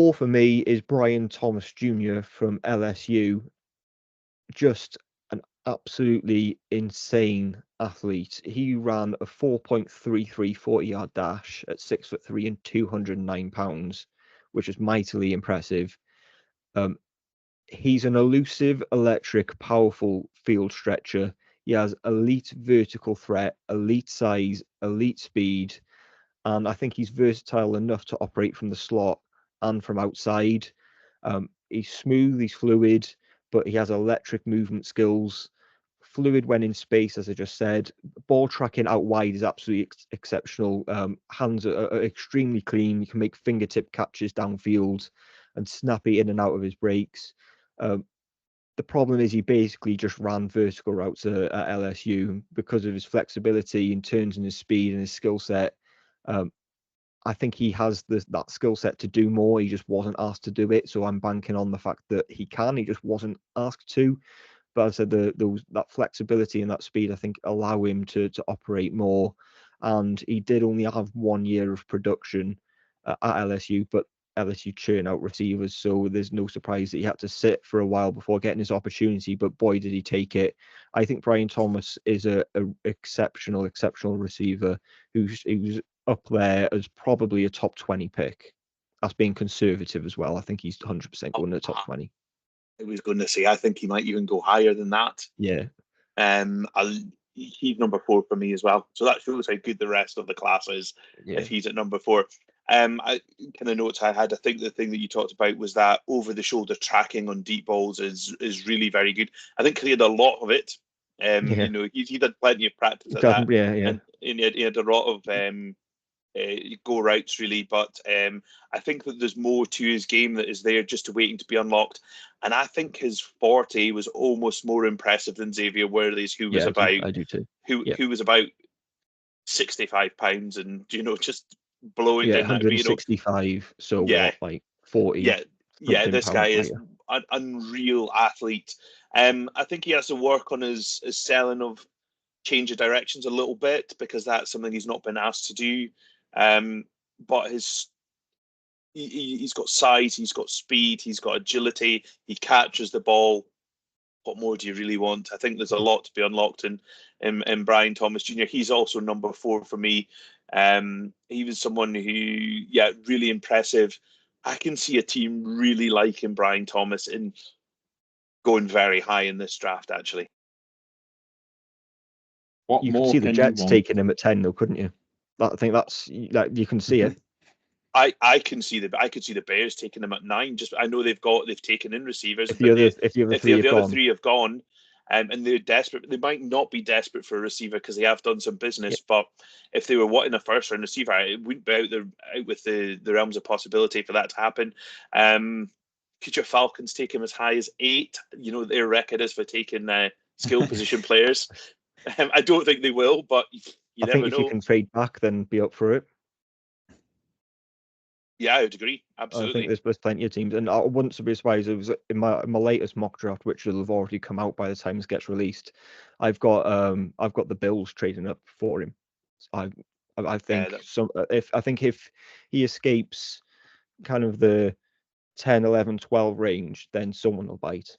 4 for me is Brian Thomas Jr. from LSU. Just an absolutely insane athlete. He ran a 4.33 40-yard dash at 6'3" and 209 pounds, which is mightily impressive. He's an elusive, electric, powerful field stretcher. He has elite vertical threat, elite size, elite speed, and I think he's versatile enough to operate from the slot and from outside. He's smooth, he's fluid, but he has electric movement skills. Fluid when in space, as I just said. Ball tracking out wide is absolutely exceptional. Hands are extremely clean. You can make fingertip catches downfield and snappy in and out of his breaks. The problem is he basically just ran vertical routes at LSU because of his flexibility in turns and his speed and his skill set. I think he has that skill set to do more. He just wasn't asked to do it. So I'm banking on the fact that he can. He just wasn't asked to. But as I said, that flexibility and that speed, I think, allow him to operate more. And he did only have 1 year of production at LSU, but LSU churn out receivers, so there's no surprise that he had to sit for a while before getting his opportunity. But boy, did he take it! I think Brian Thomas is a exceptional receiver who's up there as probably a top 20 pick. That's being conservative as well. I think he's 100% going to the top 20. I was going to say, I think he might even go higher than that. Yeah. He's number 4 for me as well. So that shows how good the rest of the class is if he's at number 4. I kind of notes I had. I think the thing that you talked about was that over-the-shoulder tracking on deep balls is really very good. I think he had a lot of it. You know, he did plenty of practice at that. And he had a lot of go routes really, but I think that there's more to his game that is there just waiting to be unlocked. And I think his 40 was almost more impressive than Xavier Worthy's, who was who was about 65 pounds and just blowing down 165. So what, like 40? Yeah. This guy is an unreal athlete. I think he has to work on his selling of change of directions a little bit, because that's something he's not been asked to do. But he's got size, he's got speed, he's got agility, he catches the ball. What more do you really want? I think there's a lot to be unlocked in Brian Thomas Jr. He's also number 4 for me. He was someone who, really impressive. I can see a team really liking Brian Thomas and going very high in this draft, actually. You could see the Jets taking him at 10, though, couldn't you? I think that's you can see it. I could see the Bears taking them at 9. Just I know they've taken in receivers. If the other 3 have gone, and they're desperate, they might not be desperate for a receiver because they have done some business. But if they were wanting a first round receiver, it wouldn't be out with the realms of possibility for that to happen. Could your Falcons take him as high as 8? You know their record is for taking skill position players. I don't think they will, but you never know. If you can trade back, then be up for it. Yeah, I would agree. Absolutely. I think there's plenty of teams, and I wouldn't be surprised if it was in my latest mock draft, which will have already come out by the time this gets released. I've got the Bills trading up for him. I think if he escapes kind of the 10, 11, 12 range, then someone will bite.